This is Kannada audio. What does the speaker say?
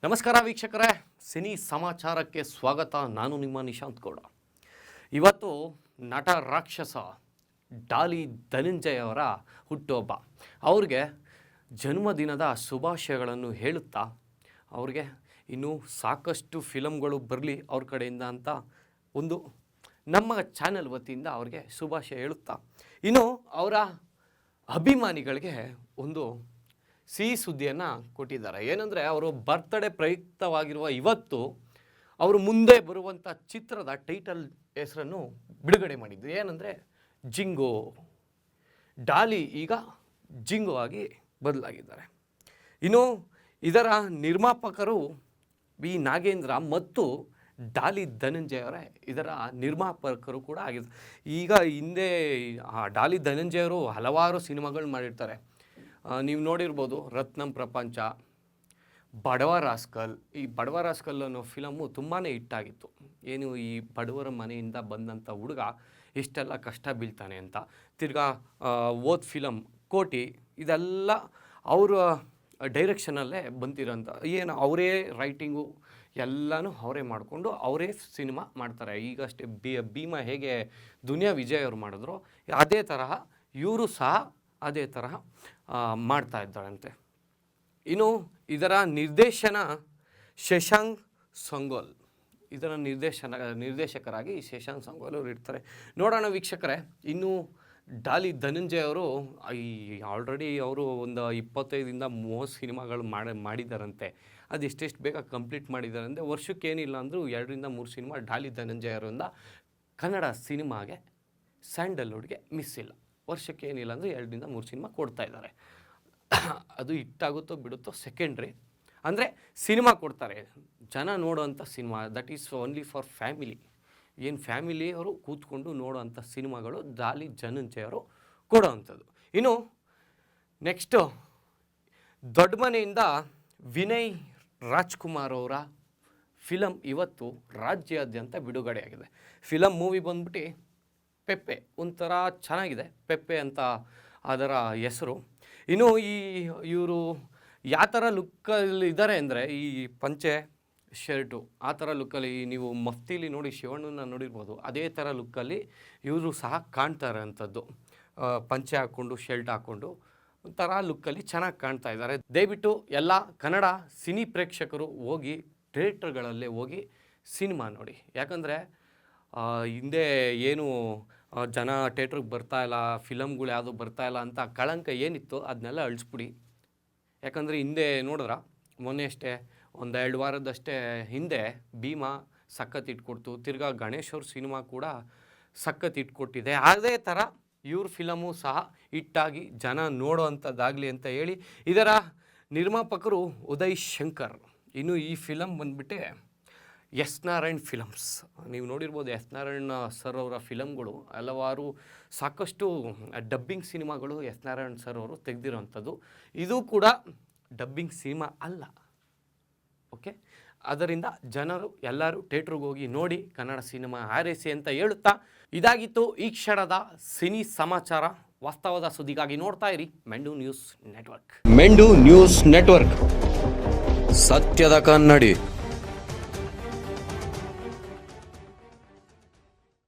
ನಮಸ್ಕಾರ ವೀಕ್ಷಕರೇ, ಸಿನಿ ಸಮಾಚಾರಕ್ಕೆ ಸ್ವಾಗತ. ನಾನು ನಿಮ್ಮ ನಿಶಾಂತ್ ಗೌಡ. ಇವತ್ತು ನಟ ರಾಕ್ಷಸ ಡಾಲಿ ಧನಂಜಯ್ ಅವರ ಹುಟ್ಟುಹಬ್ಬ. ಅವ್ರಿಗೆ ಜನ್ಮದಿನದ ಶುಭಾಶಯಗಳನ್ನು ಹೇಳುತ್ತಾ ಅವ್ರಿಗೆ ಇನ್ನೂ ಸಾಕಷ್ಟು ಫಿಲಮ್ಗಳು ಬರಲಿ ಅವ್ರ ಕಡೆಯಿಂದ ಅಂತ ಒಂದು ನಮ್ಮ ಚಾನೆಲ್ ವತಿಯಿಂದ ಅವ್ರಿಗೆ ಶುಭಾಶಯ ಹೇಳುತ್ತಾ, ಇನ್ನು ಅವರ ಅಭಿಮಾನಿಗಳಿಗೆ ಒಂದು ಸಿಹಿ ಸುದ್ದಿಯನ್ನು ಕೊಟ್ಟಿದ್ದಾರೆ. ಏನಂದರೆ, ಅವರು ಬರ್ತ್ಡೇ ಪ್ರಯುಕ್ತವಾಗಿರುವ ಇವತ್ತು ಅವರು ಮುಂದೆ ಬರುವಂಥ ಚಿತ್ರದ ಟೈಟಲ್ ಹೆಸರನ್ನು ಬಿಡುಗಡೆ ಮಾಡಿದ್ದು. ಏನಂದರೆ ಜಿಂಗೋ. ಡಾಲಿ ಈಗ ಜಿಂಗೋ ಆಗಿ ಬದಲಾಗಿದ್ದಾರೆ. ಇನ್ನು ಇದರ ನಿರ್ಮಾಪಕರು ಬಿ ನಾಗೇಂದ್ರ ಮತ್ತು ಡಾಲಿ ಧನಂಜಯ್ ಅವರೇ ಇದರ ನಿರ್ಮಾಪಕರು ಕೂಡ ಆಗಿದ್ದಾರೆ. ಈಗ ಹಿಂದೆ ಡಾಲಿ ಧನಂಜಯ್ ಅವರು ಹಲವಾರು ಸಿನಿಮಾಗಳು ಮಾಡಿರ್ತಾರೆ. ನೀವು ನೋಡಿರ್ಬೋದು ರತ್ನಂ ಪ್ರಪಂಚ, ಬಡವ ರಾಸ್ಕಲ್. ಈ ಬಡವ ರಾಸ್ಕಲ್ ಅನ್ನೋ ಫಿಲಮು ತುಂಬಾ ಹಿಟ್ಟಾಗಿತ್ತು. ಏನು, ಈ ಬಡವರ ಮನೆಯಿಂದ ಬಂದಂಥ ಹುಡುಗ ಇಷ್ಟೆಲ್ಲ ಕಷ್ಟ ಬೀಳ್ತಾನೆ ಅಂತ. ತಿರ್ಗಾ ಓದ್ ಫಿಲಮ್ ಕೋಟಿ, ಇದೆಲ್ಲ ಅವರ ಡೈರೆಕ್ಷನಲ್ಲೇ ಬಂದಿರೋಂಥ, ಏನು ಅವರೇ ರೈಟಿಂಗು ಎಲ್ಲನೂ ಅವರೇ ಮಾಡಿಕೊಂಡು ಅವರೇ ಸಿನಿಮಾ ಮಾಡ್ತಾರೆ. ಈಗಷ್ಟೇ ಭೀಮಾ ಹೇಗೆ ದುನಿಯಾ ವಿಜಯ್ ಅವರು ಮಾಡಿದ್ರು, ಅದೇ ತರಹ ಇವರು ಸಹ ಅದೇ ತರಹ ಮಾಡ್ತಾ ಇದ್ದಾರಂತೆ. ಇನ್ನು ಇದರ ನಿರ್ದೇಶನ ಶಶಾಂಕ್ ಸಂಗೋಲ್. ಇದರ ನಿರ್ದೇಶಕರಾಗಿ ಶಶಾಂಕ್ ಸಂಗೋಲ್ ಅವರು ಇರ್ತಾರೆ. ನೋಡೋಣ ವೀಕ್ಷಕರೇ. ಇನ್ನು ಡಾಲಿ ಧನಂಜಯ್ ಅವರು ಆಲ್ರೆಡಿ ಅವರು ಒಂದು 25-30 ಸಿನಿಮಾಗಳು ಮಾಡಿದ್ದಾರಂತೆ. ಅದು ಎಷ್ಟೆಷ್ಟು ಬೇಗ ಕಂಪ್ಲೀಟ್ ಮಾಡಿದ್ದಾರಂತೆ. ವರ್ಷಕ್ಕೆ ಏನಿಲ್ಲ ಅಂದರೂ 2-3 ಸಿನಿಮಾ ಡಾಲಿ ಧನಂಜಯ್ ಅವರಿಂದ ಕನ್ನಡ ಸಿನಿಮಾಗೆ, ಸ್ಯಾಂಡಲ್ವುಡ್ಗೆ ಮಿಸ್ ಇಲ್ಲ. ವರ್ಷಕ್ಕೆ ಏನಿಲ್ಲ ಅಂದರೆ 2-3 ಸಿನಿಮಾ ಕೊಡ್ತಾ ಇದ್ದಾರೆ. ಅದು ಹಿಟ್ಟಾಗುತ್ತೋ ಬಿಡುತ್ತೋ ಸೆಕೆಂಡ್ರಿ. ಅಂದರೆ ಸಿನಿಮಾ ಕೊಡ್ತಾರೆ, ಜನ ನೋಡೋವಂಥ cinema. That is only for family. ಏನು ಫ್ಯಾಮಿಲಿ ಅವರು ಕೂತ್ಕೊಂಡು ನೋಡೋವಂಥ ಸಿನಿಮಾಗಳು ಡಾಲಿ ಧನಂಜಯ್ ಅವರು ಕೊಡೋವಂಥದ್ದು. ಇನ್ನು ನೆಕ್ಸ್ಟು ದೊಡ್ಡ ಮನೆಯಿಂದ ವಿನಯ್ ರಾಜ್ಕುಮಾರ್ ಅವರ ಫಿಲಮ್ ಇವತ್ತು ರಾಜ್ಯಾದ್ಯಂತ ಬಿಡುಗಡೆಯಾಗಿದೆ. ಫಿಲಮ್ ಮೂವಿ ಬಂದ್ಬಿಟ್ಟು ಪೆಪ್ಪೆ. ಒಂಥರ ಚೆನ್ನಾಗಿದೆ, ಪೆಪ್ಪೆ ಅಂತ ಅದರ ಹೆಸರು. ಇನ್ನು ಇವರು ಯಾವ ಥರ ಲುಕ್ಕಲ್ಲಿ ಇದ್ದಾರೆ ಅಂದರೆ, ಈ ಪಂಚೆ ಶರ್ಟು ಆ ಥರ ಲುಕ್ಕಲ್ಲಿ, ನೀವು ಮಫ್ತಿಲಿ ನೋಡಿ ಶಿವಣ್ಣನ ನೋಡಿರ್ಬೋದು, ಅದೇ ಥರ ಲುಕ್ಕಲ್ಲಿ ಇವರು ಸಹ ಕಾಣ್ತಾರೆ ಅಂಥದ್ದು. ಪಂಚೆ ಹಾಕ್ಕೊಂಡು ಶರ್ಟ್ ಹಾಕ್ಕೊಂಡು ಒಂಥರ ಲುಕ್ಕಲ್ಲಿ ಚೆನ್ನಾಗಿ ಕಾಣ್ತಾ ಇದ್ದಾರೆ. ದಯವಿಟ್ಟು ಎಲ್ಲ ಕನ್ನಡ ಸಿನಿ ಪ್ರೇಕ್ಷಕರು ಹೋಗಿ ಥಿಯೇಟ್ರ್ಗಳಲ್ಲೇ ಹೋಗಿ ಸಿನಿಮಾ ನೋಡಿ. ಯಾಕಂದರೆ ಹಿಂದೆ ಏನು ಜನ ಥಿಯೇಟ್ರಿಗೆ ಬರ್ತಾಯಿಲ್ಲ, ಫಿಲಮ್ಗಳು ಯಾವುದು ಬರ್ತಾಯಿಲ್ಲ ಅಂತ ಕಳಂಕ ಏನಿತ್ತು ಅದನ್ನೆಲ್ಲ ಅಳಿಸ್ಬಿಡಿ. ಯಾಕಂದರೆ ಹಿಂದೆ ನೋಡಿದ್ರೆ ಮೊನ್ನೆ ಅಷ್ಟೇ, 1-2 ವಾರದಷ್ಟೇ ಹಿಂದೆ ಭೀಮಾ ಸಖತ್ ಇಟ್ಕೊಡ್ತು. ತಿರ್ಗಾ ಗಣೇಶ್ ಅವ್ರ ಸಿನಿಮಾ ಕೂಡ ಸಖತ್ ಇಟ್ಕೊಟ್ಟಿದೆ. ಅದೇ ಥರ ಇವ್ರ ಫಿಲಮು ಸಹ ಹಿಟ್ಟಾಗಿ ಜನ ನೋಡೋ ಅಂಥದ್ದಾಗಲಿ ಅಂತ ಹೇಳಿ ಇದರ ನಿರ್ಮಾಪಕರು ಉದಯ್ ಶಂಕರ್. ಇನ್ನು ಈ ಫಿಲಮ್ ಬಂದುಬಿಟ್ಟೆ ಎಸ್ ನಾರಾಯಣ್ ಫಿಲಮ್ಸ್. ನೀವು ನೋಡಿರ್ಬೋದು, ಎಸ್ ನಾರಾಯಣ್ ಸರ್ ಅವರ ಫಿಲಮ್ಗಳು ಹಲವಾರು ಸಾಕಷ್ಟು ಡಬ್ಬಿಂಗ್ ಸಿನಿಮಾಗಳು ಎಸ್ ನಾರಾಯಣ್ ಸರ್ ಅವರು ತೆಗೆದಿರೋವಂಥದ್ದು. ಇದು ಕೂಡ ಡಬ್ಬಿಂಗ್ ಸಿನಿಮಾ ಅಲ್ಲ. ಓಕೆ, ಅದರಿಂದ ಜನರು ಎಲ್ಲರೂ ಥಿಯೇಟ್ರಿಗೆ ಹೋಗಿ ನೋಡಿ ಕನ್ನಡ ಸಿನಿಮಾ ಹಾರೈಸಿ ಅಂತ ಹೇಳುತ್ತಾ, ಇದಾಗಿತ್ತು ಈ ಕ್ಷಣದ ಸಿನಿ ಸಮಾಚಾರ. ವಾಸ್ತವದ ಸುದ್ದಿಗಾಗಿ ನೋಡ್ತಾ ಇರಿ ಮೆಂಡು ನ್ಯೂಸ್ ನೆಟ್ವರ್ಕ್. ಮೆಂಡು ನ್ಯೂಸ್ ನೆಟ್ವರ್ಕ್, ಸತ್ಯದ ಕನ್ನಡಿ.